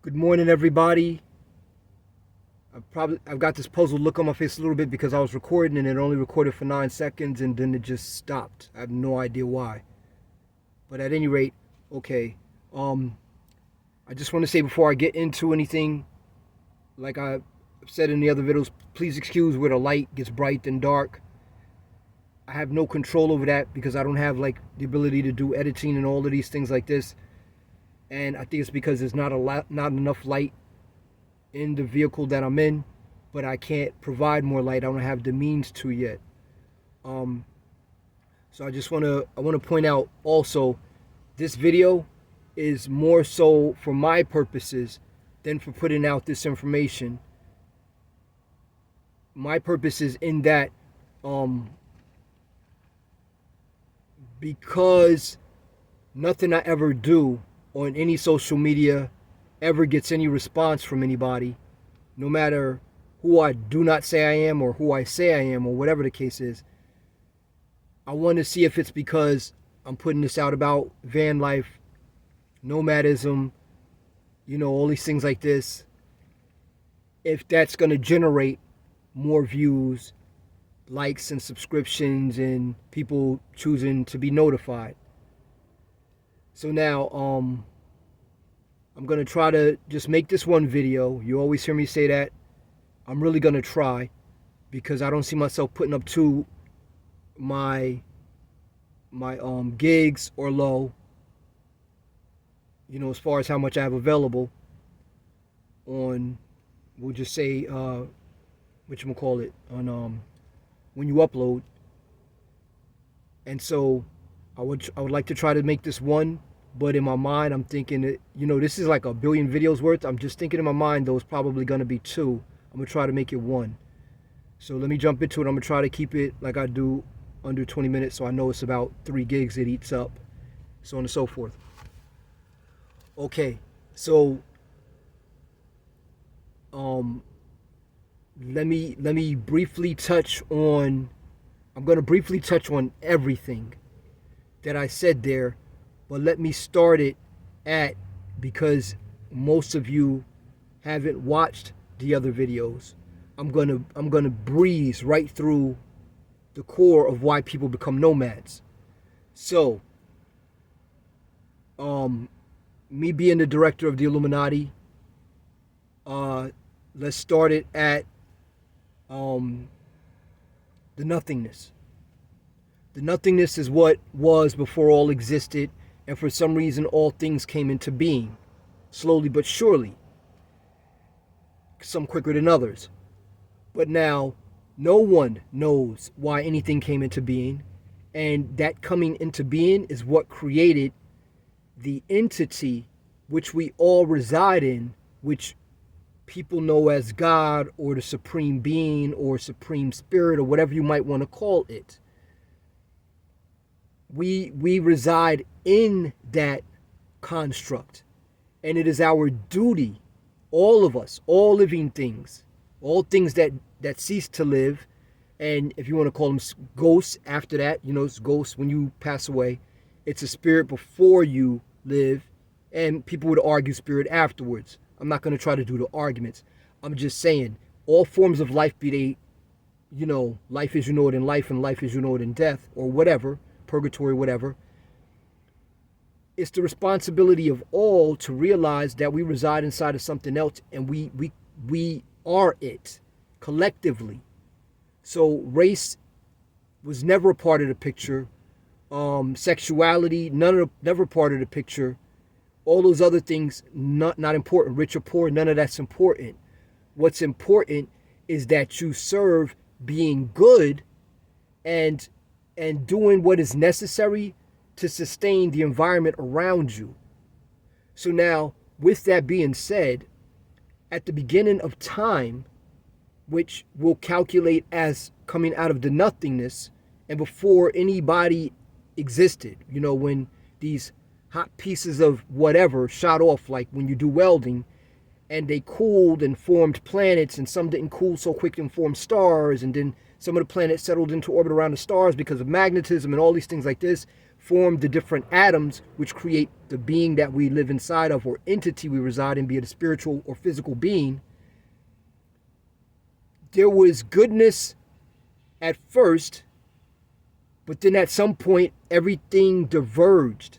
Good morning, everybody. I've got this puzzled look on my face a little bit because I was recording and it only recorded for 9 seconds and then it just stopped. I have no idea why. But at any rate, okay. Um, I just want to say before I get into anything, like I've said in the other videos, please excuse where the light gets bright and dark. I have no control over that because I don't have like the ability to do editing and all of these things like this. And I think it's because there's not enough light in the vehicle that I'm in, but I can't provide more light. I don't have the means to yet. Um, so I want to point out also, this video is more so for my purposes than for putting out this information. My purpose is in that, um, because nothing I ever do on any social media ever gets any response from anybody, no matter who I do not say I am or who I say I am or whatever the case is. I want to see if it's because I'm putting this out about van life, nomadism, all these things like this, if that's going to generate more views, likes, and subscriptions, and people choosing to be notified. So now, I'm going to try to just make this one video. You always hear me say that. I'm really going to try because I don't see myself putting up to my gigs or low, as far as how much I have available on, we'll just say, whatchamacallit, on when you upload. And so I would like to try to make this one, but in my mind I'm thinking that, this is like a billion videos worth. I'm just thinking in my mind though it's probably going to be two. I'm going to try to make it one. So let me jump into it. I'm going to try to keep it like I do, under 20 minutes, so I know it's about 3 gigs it eats up, so on and so forth. Okay, so let me briefly touch on, I'm going to briefly touch on everything that I said there, but let me start it at, because most of you haven't watched the other videos, I'm gonna breeze right through the core of why people become nomads. So, me being the director of the Illuminati, let's start it at the nothingness. The nothingness is what was before all existed, and for some reason all things came into being, slowly but surely, some quicker than others. But now, no one knows why anything came into being, and that coming into being is what created the entity which we all reside in, which people know as God or the Supreme Being or Supreme Spirit or whatever you might want to call it. We reside in that construct, and it is our duty, all of us, all living things, all things that cease to live, and if you want to call them ghosts after that, it's ghosts when you pass away. It's a spirit before you live, and people would argue spirit afterwards. I'm not going to try to do the arguments. I'm just saying all forms of life, be they, life as you know it in life and life as you know it in death, or whatever, purgatory, whatever. It's the responsibility of all to realize that we reside inside of something else, and we are it collectively. So race was never a part of the picture. Sexuality, never part of the picture. All those other things, not important. Rich or poor, none of that's important. What's important is that you serve being good and doing what is necessary to sustain the environment around you. So now, with that being said, at the beginning of time, which we'll calculate as coming out of the nothingness, and before anybody existed, when these hot pieces of whatever shot off, like when you do welding, and they cooled and formed planets, and some didn't cool so quick and form stars, and then some of the planets settled into orbit around the stars because of magnetism and all these things like this. form the different atoms which create the being that we live inside of, or entity we reside in, be it a spiritual or physical being, there was goodness at first, but then at some point everything diverged,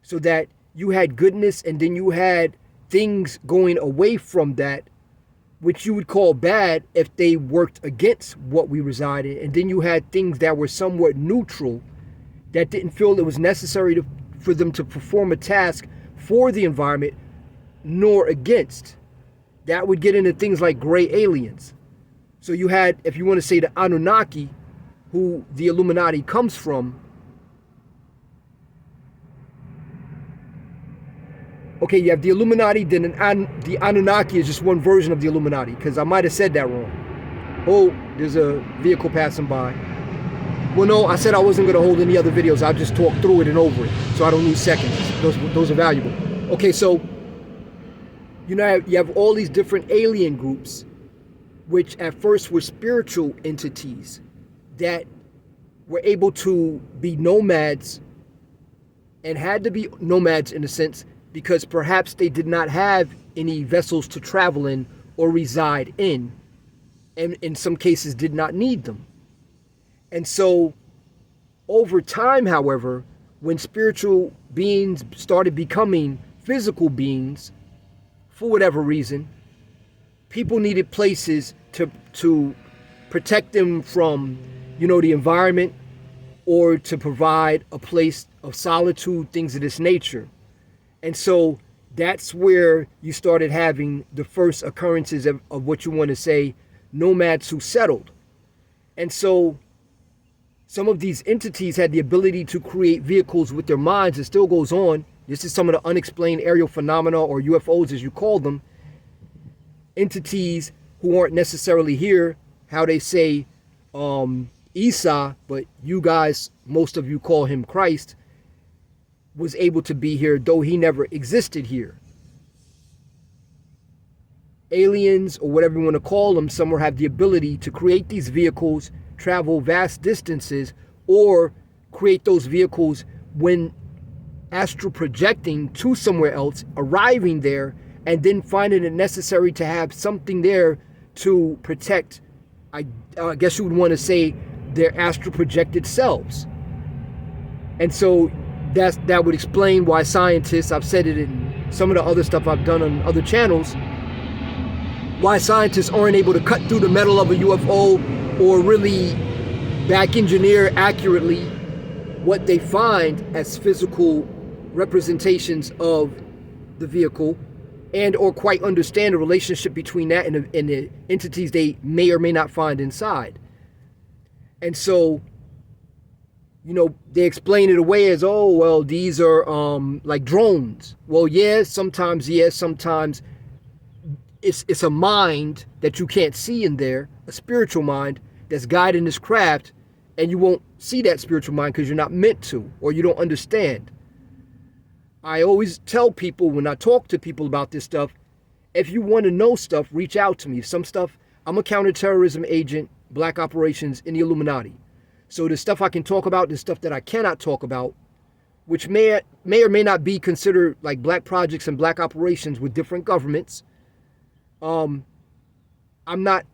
so that you had goodness and then you had things going away from that, which you would call bad if they worked against what we reside in. And then you had things that were somewhat neutral, that didn't feel it was necessary for them to perform a task for the environment, nor against. That would get into things like gray aliens. So you had, if you want to say, the Anunnaki, who the Illuminati comes from. Okay, you have the Illuminati, then the Anunnaki is just one version of the Illuminati, because I might have said that wrong. Oh, there's a vehicle passing by. Well, no, I said I wasn't going to hold any other videos. I'll just talk through it and over it, so I don't lose seconds. Those are valuable. Okay, so you have all these different alien groups, which at first were spiritual entities that were able to be nomads, and had to be nomads in a sense because perhaps they did not have any vessels to travel in or reside in, and in some cases did not need them. And so over time, however, when spiritual beings started becoming physical beings, for whatever reason, people needed places to protect them from, the environment, or to provide a place of solitude, things of this nature. And so that's where you started having the first occurrences of what you want to say, nomads who settled. And so some of these entities had the ability to create vehicles with their minds. It still goes on. This is some of the unexplained aerial phenomena, or UFOs as you call them. Entities who aren't necessarily here, how they say Esau, but you guys, most of you call him Christ, was able to be here, though he never existed here. Aliens, or whatever you want to call them, somewhere have the ability to create these vehicles, travel vast distances, or create those vehicles when astral projecting to somewhere else, arriving there, and then finding it necessary to have something there to protect, I guess you would want to say, their astral projected selves. And so that would explain why scientists, I've said it in some of the other stuff I've done on other channels, why scientists aren't able to cut through the metal of a UFO or really back engineer accurately what they find as physical representations of the vehicle, and or quite understand the relationship between that and the entities they may or may not find inside. And so, they explain it away as, oh, well, these are like drones. Well, sometimes it's a mind that you can't see in there, a spiritual mind that's guiding this craft, and you won't see that spiritual mind because you're not meant to, or you don't understand. I always tell people when I talk to people about this stuff, if you want to know stuff, reach out to me. Some stuff, I'm a counterterrorism agent, black operations in the Illuminati. So the stuff I can talk about, the stuff that I cannot talk about, which may or may not be considered like black projects and black operations with different governments. I'm not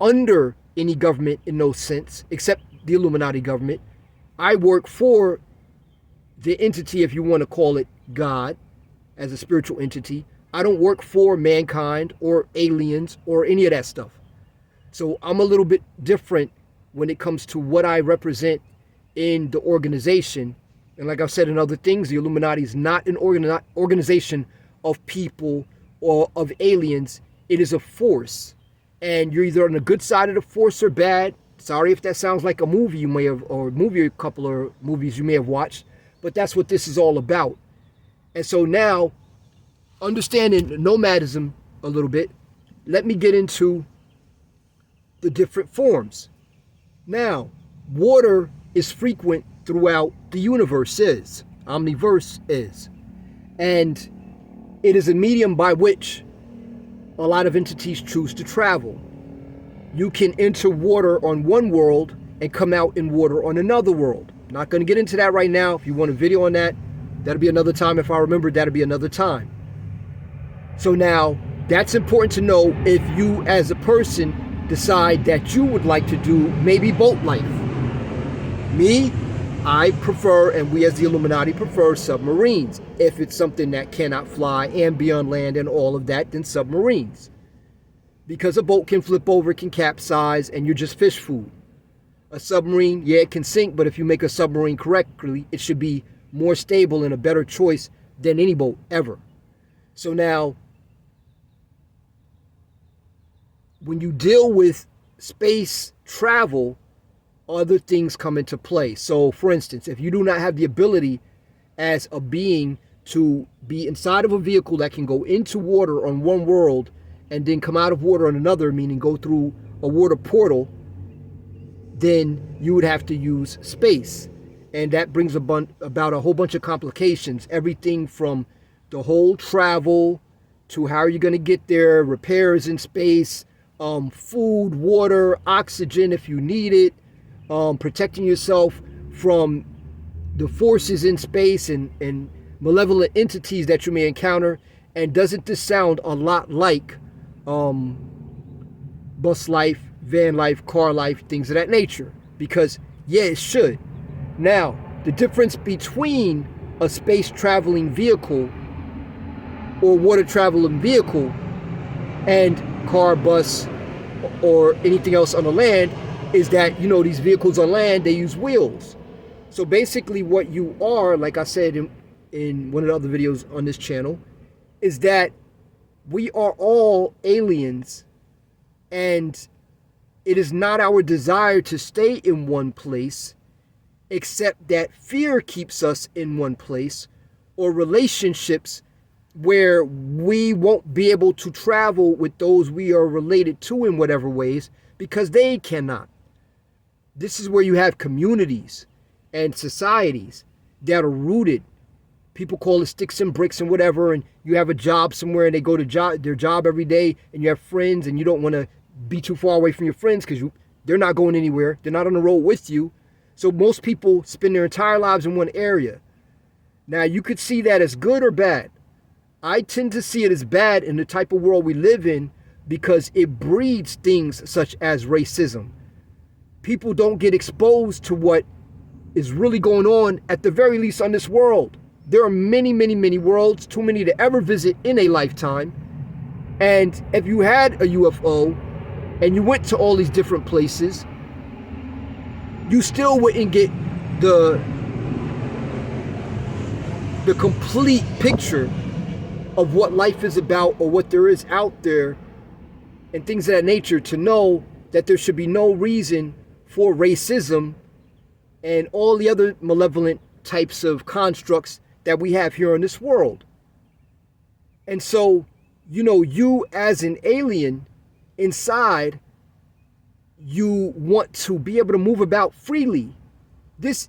under any government in no sense, except the Illuminati government. I work for the entity, if you want to call it God, as a spiritual entity. I don't work for mankind or aliens or any of that stuff. So I'm a little bit different when it comes to what I represent in the organization. And like I've said in other things, the Illuminati is not an organization of people or of aliens. It is a force. And you're either on the good side of the force or bad. Sorry if that sounds like a movie you may have, or a couple of movies you may have watched. But that's what this is all about. And so now, understanding nomadism a little bit, let me get into the different forms. Now, water is frequent throughout the universe, omniverse is. And it is a medium by which a lot of entities choose to travel. you can enter water on one world and come out in water on another world. Not going to get into that right now. If you want a video on that, that'll be another time. If I remember, that'll be another time. So now, that's important to know if you as a person decide that you would like to do maybe boat life. Me, I prefer, and we as the Illuminati prefer, submarines. If it's something that cannot fly and be on land and all of that, then submarines. Because a boat can flip over, it can capsize, and you're just fish food. A submarine, yeah, it can sink, but if you make a submarine correctly, it should be more stable and a better choice than any boat ever. So now, when you deal with space travel, other things come into play. So, for instance, if you do not have the ability as a being to be inside of a vehicle that can go into water on one world and then come out of water on another, meaning go through a water portal, then you would have to use space. And that brings about a whole bunch of complications. Everything from the whole travel to how are you going to get there, repairs in space, food, water, oxygen if you need it, protecting yourself from the forces in space and malevolent entities that you may encounter. And doesn't this sound a lot like bus life, van life, car life, things of that nature? Because yeah, it should. Now, the difference between a space traveling vehicle or water traveling vehicle and car, bus, or anything else on the land is that, you know, these vehicles on land, they use wheels. So basically what you are, like I said in one of the other videos on this channel, is that we are all aliens, and it is not our desire to stay in one place, except that fear keeps us in one place, or relationships where we won't be able to travel with those we are related to in whatever ways because they cannot. This is where you have communities and societies that are rooted. People call it sticks and bricks and whatever, and you have a job somewhere and they go to their job every day, and you have friends and you don't want to be too far away from your friends because they're not going anywhere. They're not on the road with you. So most people spend their entire lives in one area. Now, you could see that as good or bad. I tend to see it as bad in the type of world we live in because it breeds things such as racism. People don't get exposed to what is really going on, at the very least, on this world. There are many, many, many worlds, too many to ever visit in a lifetime. And if you had a UFO and you went to all these different places, you still wouldn't get the complete picture of what life is about or what there is out there and things of that nature, to know that there should be no reason for racism and all the other malevolent types of constructs that we have here in this world. And so, you know, you as an alien inside, you want to be able to move about freely. This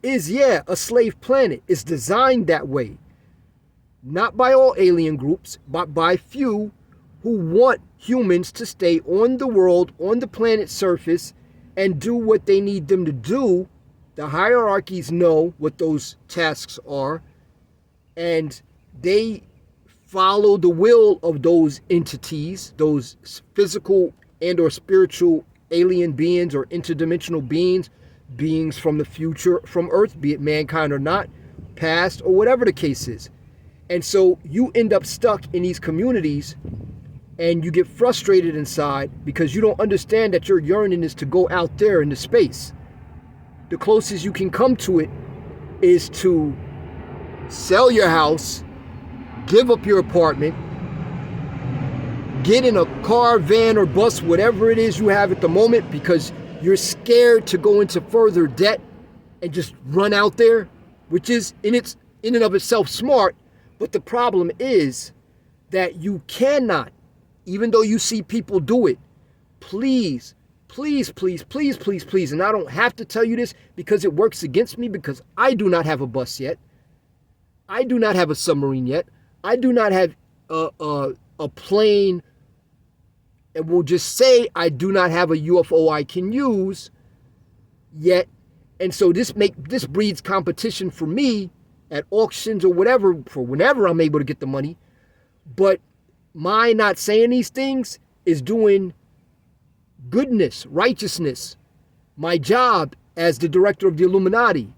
is, yeah, a slave planet. It's designed that way. Not by all alien groups, but by few who want humans to stay on the world, on the planet's surface, and do what they need them to do. The hierarchies know what those tasks are, and they follow the will of those entities, those physical and or spiritual alien beings or interdimensional beings from the future, from Earth, be it mankind or not, past, or whatever the case is. And so you end up stuck in these communities and you get frustrated inside because you don't understand that your yearning is to go out there into space. The closest you can come to it is to sell your house, give up your apartment, get in a car, van, or bus, whatever it is you have at the moment, because you're scared to go into further debt and just run out there, which is in and of itself smart. But the problem is that you cannot, even though you see people do it, please, please, please, please, please, please, and I don't have to tell you this because it works against me, because I do not have a bus yet. I do not have a submarine yet. I do not have a plane and will just say, I do not have a UFO I can use yet. And so this breeds competition for me at auctions or whatever, for whenever I'm able to get the money. But my not saying these things is doing goodness, righteousness, my job as the director of the Illuminati,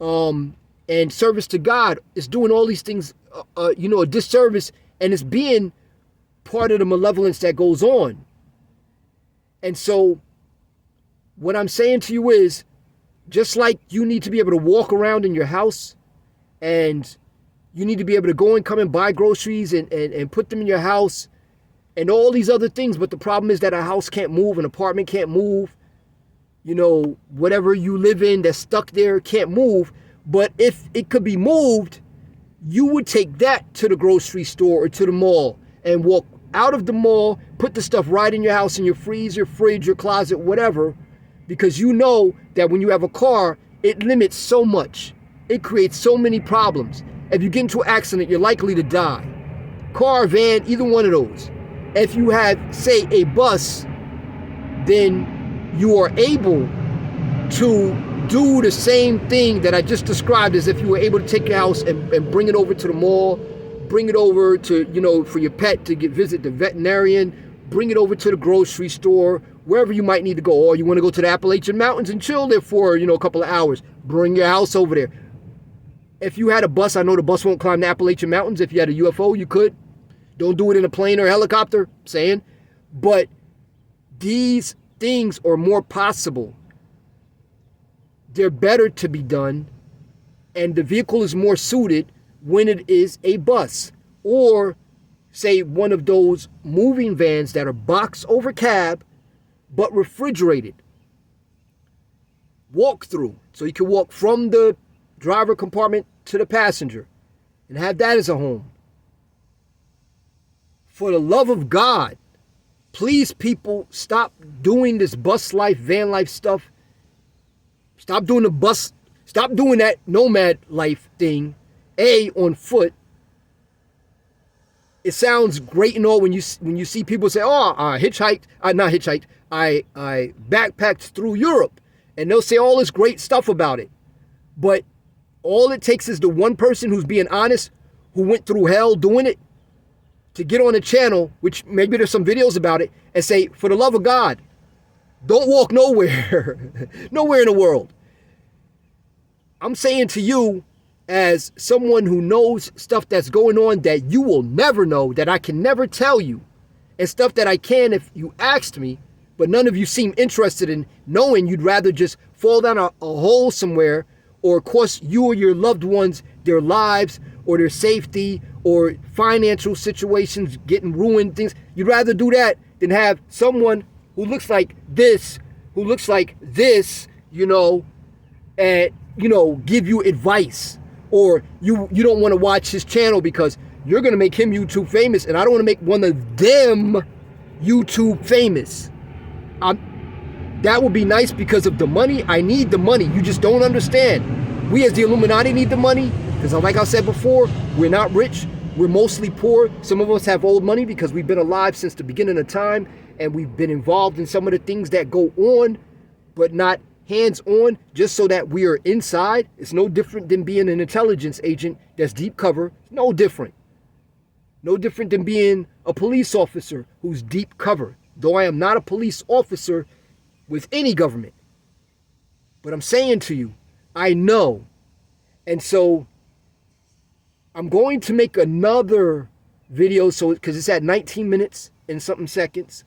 and service to God is doing all these things, a disservice, and it's being part of the malevolence that goes on. And so what I'm saying to you is, just like you need to be able to walk around in your house, and you need to be able to go and come and buy groceries and put them in your house and all these other things. But the problem is that a house can't move, an apartment can't move, whatever you live in that's stuck there can't move. But if it could be moved, you would take that to the grocery store or to the mall and walk out of the mall, put the stuff right in your house, in your freezer, fridge, your closet, whatever, because you know that when you have a car, it limits so much. It creates so many problems. If you get into an accident, you're likely to die. Car, van, either one of those. If you have, say, a bus, then you are able to do the same thing that I just described as if you were able to take your house and bring it over to the mall, bring it over to, for your pet to visit the veterinarian, bring it over to the grocery store, wherever you might need to go. Or you want to go to the Appalachian Mountains and chill there for, a couple of hours. Bring your house over there. If you had a bus, I know the bus won't climb the Appalachian Mountains. If you had a UFO, you could. Don't do it in a plane or a helicopter, saying. But these things are more possible. They're better to be done, and the vehicle is more suited when it is a bus, or say one of those moving vans that are box over cab but refrigerated. Walk through, so you can walk from the driver compartment to the passenger and have that as a home. For the love of God, please, people, stop doing this bus life, van life stuff. Stop doing stop doing that nomad life thing, on foot. It sounds great and all when you see people say, oh, I backpacked through Europe, and they'll say all this great stuff about it. But all it takes is the one person who's being honest, who went through hell doing it, to get on a channel, which maybe there's some videos about it, and say, for the love of God, don't walk nowhere, nowhere in the world. I'm saying to you, as someone who knows stuff that's going on that you will never know, that I can never tell you, and stuff that I can if you asked me, but none of you seem interested in knowing. You'd rather just fall down a hole somewhere, or cost you or your loved ones their lives, or their safety, or financial situations getting ruined, things. You'd rather do that than have someone who looks like this, and, give you advice. Or you don't want to watch his channel because you're going to make him YouTube famous, and I don't want to make one of them YouTube famous. That would be nice because of the money. I need the money. You just don't understand. We as the Illuminati need the money because, like I said before, we're not rich. We're mostly poor. Some of us have old money because we've been alive since the beginning of time, and we've been involved in some of the things that go on, but not hands-on, just so that we are inside. It's no different than being an intelligence agent that's deep cover. It's no different. No different than being a police officer who's deep cover, though I am not a police officer with any government. But I'm saying to you, I know. And so I'm going to make another video, because it's at 19 minutes and something seconds.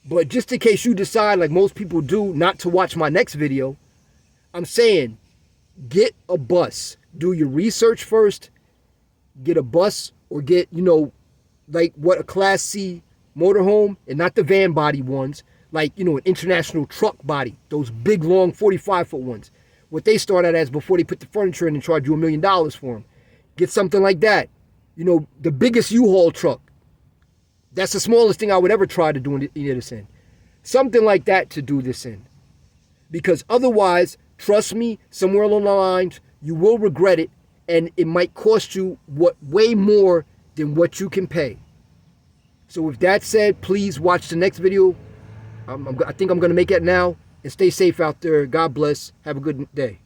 But just in case you decide, like most people do, not to watch my next video, I'm saying get a bus. Do your research first. Get a bus, or get, like what a Class C motorhome, and not the van body ones, like, an international truck body, those big, long 45-foot ones. What they start out as before they put the furniture in and charge you $1 million for them. Get something like that. The biggest U-Haul truck. That's the smallest thing I would ever try to do this in. Something like that to do this in. Because otherwise, trust me, somewhere along the lines, you will regret it, and it might cost you way more than what you can pay. So with that said, please watch the next video. I think I'm going to make it now. And stay safe out there. God bless. Have a good day.